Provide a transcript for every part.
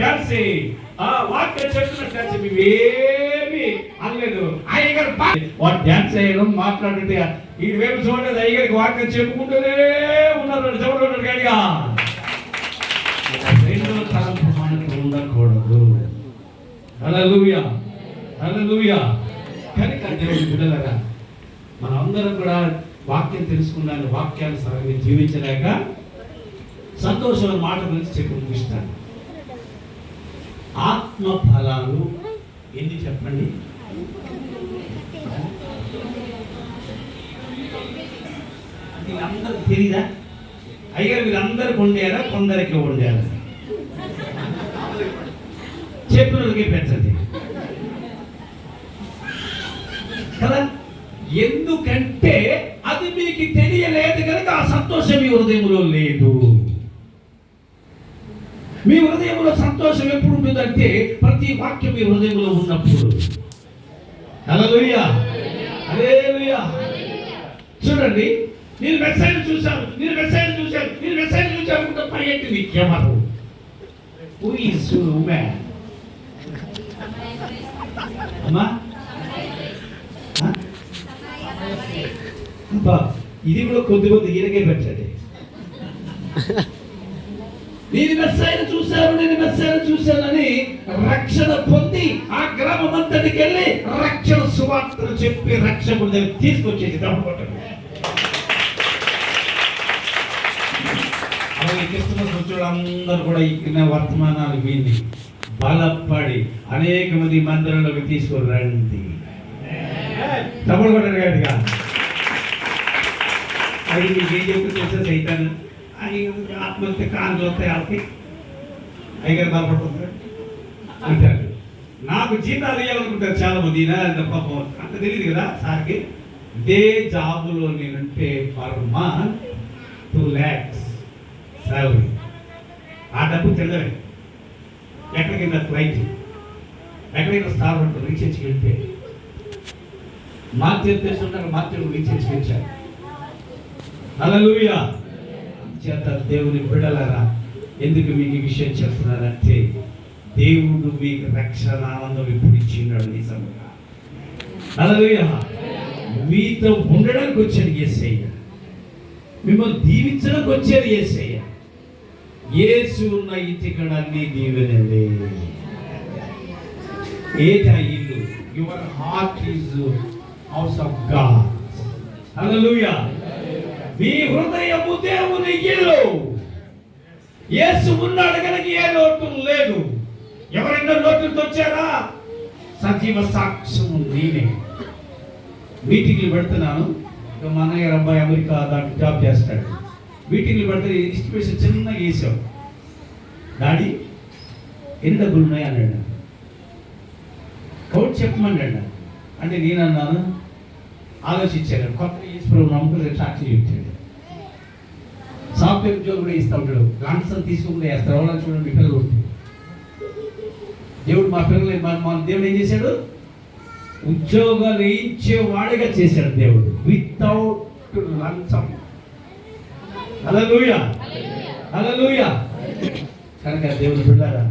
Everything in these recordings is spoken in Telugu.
డాన్స్ ఆ వాక్యం చెప్తున్న డాన్స్ ఇవేమి అనలేదు. అయ్యగారు వాడు డాన్స్ చేయడం మాట్లాడుతుంటే ఈ వైపు చూడలేదు. అయ్యగారికి వాక్యం చెప్పుకుంటూనే ఉన్నారు. చూడలేదు కాడిగా రెండో తలంపు మనకు ఉండకూడదు. హల్లెలూయా హల్లెలూయా. కనుక దేవుని బిడ్డలారా మనందరం కూడా వాక్యం తెలుసుకున్నాను, వాక్యానుసారంగా జీవించలేక సంతోషమైన మాట గురించి చెప్పి ముగిస్తాను. ఆత్మ ఫలాలు ఎన్ని చెప్పండి? అది అందరికి తెలీదా? అయ్యారు వీరందరికి వండారా, కొందరికి వండారా? చెప్పినకి పెంచండి కదా. ఎందుకంటే అది మీకు తెలియలేదు కనుక ఆ సంతోషం మీ హృదయంలో లేదు. మీ హృదయంలో సంతోషం ఎప్పుడు ఉంటుందంటే ప్రతి వాక్యం మీ హృదయంలో ఉన్నప్పుడు. హల్లెలూయా హల్లెలూయా. చూడండి, నేను మెసేజ్ చూశాను, నేను మెసేజ్ చూశాను, నేను మెసేజ్ చూశాను పైకి నీకెవరు? Who is man? అమ్మా ఇది కూడా కొద్ది ఈయనకే పెట్టండి. నేను మెస్సైన చూశానని రక్షణ పొంది ఆ గ్రామం అంతటికి వెళ్ళి రక్షణ సువార్తను చెప్పి రక్షకుడి దగ్గర తీసుకొచ్చేది దమ్ముకొట్టండి. అలాగే క్రిస్మస్ వచ్చేవాళ్ళందరూ కూడా ఈ వర్తమానాలు విని బలపడి అనేక మంది మందిరంలోకి తీసుకొని రండి. తమ్ముడు కొట్టండి గట్టిగా. అది మీకు ఏం చెప్పి తెలుసా? సైతాను ఆత్మహత్య కాళ్ళు వస్తాయి, వాళ్ళకి అయ్యగారు బాధపడుతుంది అంటారు. నాకు జీతాలు ఇవ్వాలనుకుంటారు చాలా మంది. పాపం అంత తెలియదు కదా సార్కి. ఇదే జాబులో నేనంటే పర్ మంత్ 2 lakhs శాలరీ. ఆ డబ్బు తినలే. ఎక్కడికైనా ఫ్లైట్, ఎక్కడైనా స్టార్ ఉంటుంది రీఛార్జ్కి వెళ్తే మార్కెట్ చేస్తుంటారు, మార్కెట్ రీఛార్జ్కి వచ్చారు. హల్లెలూయా. చేత దేవుని బిడ్డలారా, ఎందుకు మీకు ఈ విషయం చెప్తున్నారంటే దేవుడు మీకు రక్షణ ఆనందం ఇప్పుడు ఇచ్చినాడు. నిజంగా హల్లెలూయా. మీతో ఉండడానికి వచ్చాడు యేసయ్య, మిమ్మల్ని దీవించడానికి వచ్చాడు యేసయ్య. యేసు ఉన్న ఇంటికడ అన్ని దీవెనలే. ఏటా ఇల్లు? Your heart is house of God. Hallelujah. మీ హృదయము దేవుని ఇల్లు. యేసు ఉన్నాడు కనుక ఏ లోటు లేదు. ఎవరైనా లోటుతో వచ్చారా? సజీవ సాక్ష్యము నేనే. మీటింగ్లు పెడుతున్నాను. మా అన్నయ్య అబ్బాయి అమెరికా దాంట్లో జాబ్ చేస్తాడు. మీటింగ్లు పెడితే ఇన్స్టిట్యూషన్ చిన్నగా వేసాం. డాడీ ఎన్ని డబ్బులు ఉన్నాయి అన్నాడు. కౌంట్ చెప్పమన్నాడు. అంటే నేను అన్నాను, ఆలోచించాను. కొత్త ఈశ్వరుడు నమ్ముకుని సాక్షి చెప్తాడు. సాఫ్ట్వేర్ ఉద్యోగం కూడా ఇస్తూ ఉంటాడు. లాంఛనం తీసుకుంటే వేస్తారు. ఎవరైనా చూడండి, పిల్లలు ఉంటుంది. దేవుడు మా పిల్లలు మన దేవుడు ఏం చేశాడు? ఉద్యోగాలు వేయించేవాడిగా చేశాడు దేవుడు, వితౌట్ లంచం. హల్లెలూయా హల్లెలూయా. కనుక దేవుడు బిడ్డలారా,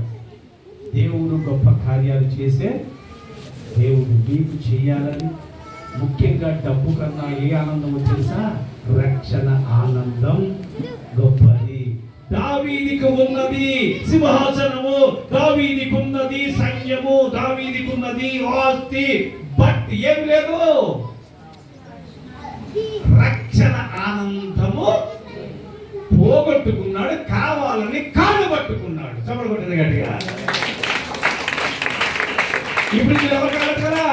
దేవుడు గొప్ప కార్యాలు చేసే దేవుడు మీకు చేయాలని, ముఖ్యంగా డబ్బు కన్నా ఏ ఆనందమో తెలుసా? రక్షణ ఆనందం గొప్పది. దావీదుకు ఉన్నది సింహాసనము, దావీదుకు ఉన్నది సైన్యము, దావీదుకు ఉన్నది ఆస్తి, బట్ ఏమి లేదు, రక్షణ ఆనందము పోగొట్టుకున్నాడు. కావాలని కాళ్ళు పట్టుకున్నాడు. చమడ కొట్టింది గట్టిగా. ఇప్పుడు మీరు ఎవరు కాగలరా?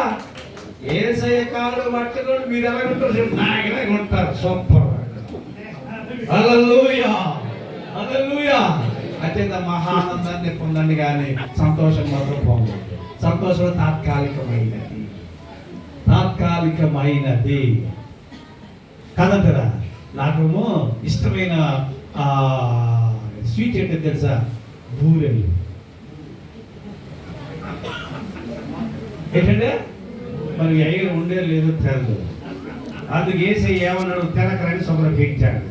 యేసయ్య కాళ్ళు పట్టుకోండి. మీరు ఎలా ఉంటారు? నాయకులా ఉంటారు. సూపర్. హల్లెలూయా హల్లెలూయా. అత్యంత మహానందాన్ని పొందండి, కానీ సంతోషం మాత్రం పొందండి. సంతోషం తాత్కాలికమైనది, తాత్కాలికమైనది కదంటారా. నాకేమో ఇష్టమైన స్వీట్ ఏంటో తెలుసా? బూరెలు. ఏంటంటే మరి అయ్యగా ఉండేది లేదు తెలదు. అందుకు వేసే ఏమన్నాడు? తెలకరని షుగర్ పెంచాడు.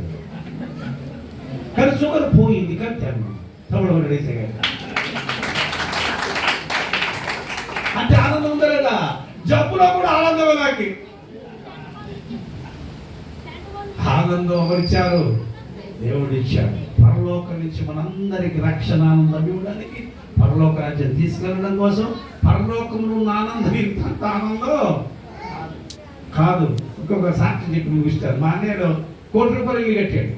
కానీ షుగర్ పోయింది కానీ తెలు. తమ్ముడు వేసే జబ్బులో కూడా ఆనందం. నాకు ఆనందం ఎవరిచ్చారు? దేవుడు ఇచ్చాడు. పరలోకం నుంచి మనందరికి రక్షణ ఆనందం ఇవ్వడానికి, పరలోక రాజ్యం తీసుకెళ్ళడం కోసం. పరలోకంలో ఉన్న ఆనందం ఇంత ఆనందం కాదు. ఇంకొక సాక్షి చెప్పి ముగిస్తారు. మా అన్నయ్య ₹1,00,00,000 ఇల్లు కట్టాడు.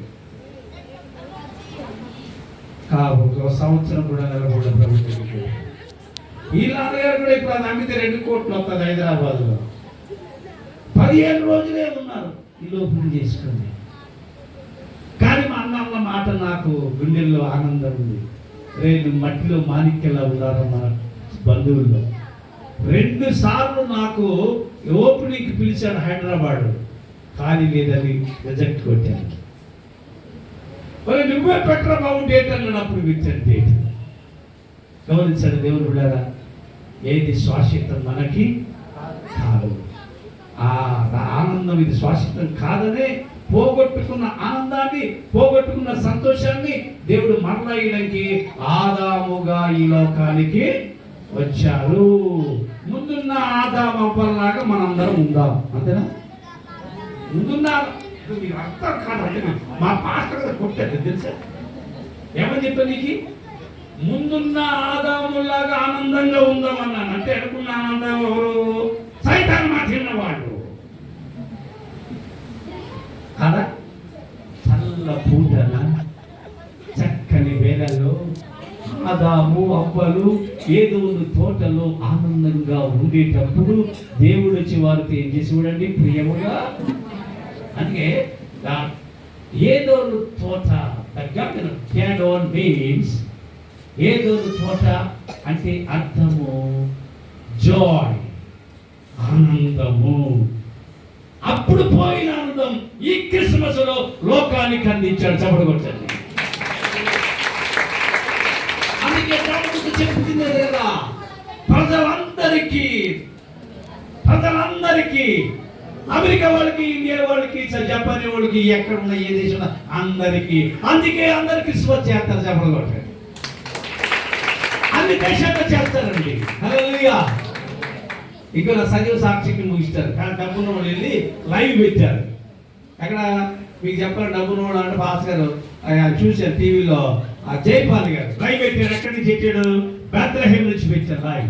ఒక సంవత్సరం కూడా నెలకొండ ప్రభుత్వం. ఈ నాన్నగారు కూడా ఇప్పుడు అది అమ్మితే 2 కోట్లు వస్తుంది హైదరాబాద్లో. 15 రోజులే ఉన్నారు ఇల్లు ఓపెన్ చేసుకుని. కానీ మా అన్న మాట నాకు గుండెల్లో ఆనందం ఉంది. రేపు మట్టిలో మాణిక్యలా ఉన్నారు మన బంధువుల్లో. 2 సార్లు నాకు ఓపెనింగ్కి పిలిచాడు హైదరాబాద్. ఖాళీ లేదని రిజెక్ట్ కొట్టాను. మరి నువ్వే పెట్టరా బాబు డేట్ అన్నప్పుడు విచ్చాను డేట్. గమనించండి దేవుని బిడ్డలారా, ఏది శాశ్వతం మనకి కాదు. ఆ ఆనందం ఇది శాశ్వతం కాదనే పోగొట్టుకున్న ఆనందాన్ని, పోగొట్టుకున్న సంతోషాన్ని దేవుడు మరలా ఇయడానికి ఆదాముగా ఈ లోకానికి వచ్చారు. ముందున్న ఆదాము అవ్వలాగా మనందరం ఉందాం. అంతేనా? ముందున్న మీరు అర్థం కాదు. మా పాస్టర్ గారు కొట్టారు తెలుసా? ఏమని చెప్పా నీకు? ముందున్న ఆదాములాగా ఆనందంగా ఉందామన్నాను. అంటే అనుకున్న ఆనందం ఎవరు? సైతాన్ మాట విన్నవాడు కదా. చల్ల పూటల చక్కని వేళల్లో ఆదాము అవ్వలు ఏదో తోటలో ఆనందంగా ఉండేటప్పుడు దేవుడు వచ్చి వారితో ఏం చేసి చూడండి ప్రియముగా. అందుకే ఏదో తోట మీన్స్ ఏదో తోట అంటే అర్థము జాయ్, ఆనందము. అప్పుడు పోయిన ఆనందం ఈ క్రిస్మస్ లో లోకానికి అందించాడు. చెప్పబడుతుంది. అందుకే చెప్తుంది లేదా, ప్రజలందరికీ అమెరికా వాళ్ళకి, ఇండియా వాళ్ళకి, జపాన్ వాళ్ళకి, ఎక్కడున్న ఏ దేశంలో అందరికీ. అందుకే అందరు క్రిస్మస్ చేస్తారు. చెప్పబడుతుంది. అన్ని దేశాల్లో చేస్తారండి. హల్లెలూయా. ఇక్కడ సజీవ సాక్షికి ముగిస్తారు. కానీ డబ్బున్న వాళ్ళు వెళ్ళి లైవ్ పెట్టారు. అక్కడ మీకు చెప్పాలి, డబ్బున్న వాడు అంటే పాస్ గారు చూశారు టీవీలో. జైపాల్ గారు లైవ్ పెట్టారు. ఎక్కడి నుంచి పెట్టాడు? బెత్లెహేమ్ నుంచి పెట్టారు లైవ్.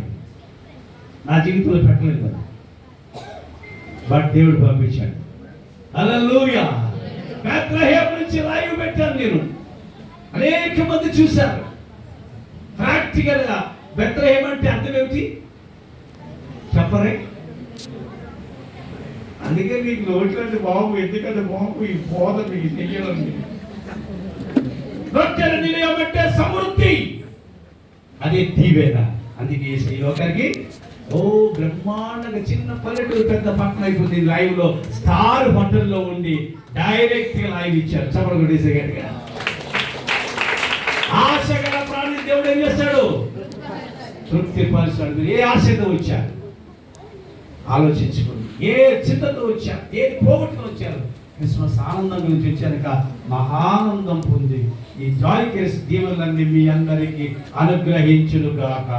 నా జీవితంలో పెట్టలేదు కదా, బట్ దేవుడు పంపించాడు. హల్లెలూయా. బెత్లెహేమ్ నుంచి లైవ్ పెట్టాను నేను. అనేక మంది చూశారు. ప్రాక్టికల్ గా బెత్లెహేమ్ అంటే అర్థం ఏమిటి చెప్పరే? అందుకే మీకు నోట్లంటే బాబు, ఎందుకంటే బాబు ఈ బోధ మీకు తెలియాలండి. రొట్టెల నిలయం అంటే సమృద్ధి, అదే దీవెన. అందుకే ఈ లోకానికి బ్రహ్మాండంగా చిన్న పల్లెటూరు పెద్ద పట్టణం అయిపోతుంది. లైవ్ లో స్టార్ హోటల్లో ఉండి డైరెక్ట్ గా లైవ్ ఇచ్చారు. చెప్పలు కొట్టేసే గట్టిగా. ఆశ గల ప్రాణి దేవుడు ఏం చేస్తాడు? తృప్తి పరుస్తాడు. ఏ ఆశతో వచ్చారు ఆలోచించుకోండి. ఏ చింతతో వచ్చారు, ఏది పోగొట్టుకుని వచ్చారు? క్రిస్మస్ ఆనందం గురించి వచ్చాక మహానందం పొంది ఈ జాయ్ కేస్ దీవెనలన్నీ మీ అందరికీ అనుగ్రహించును గాక.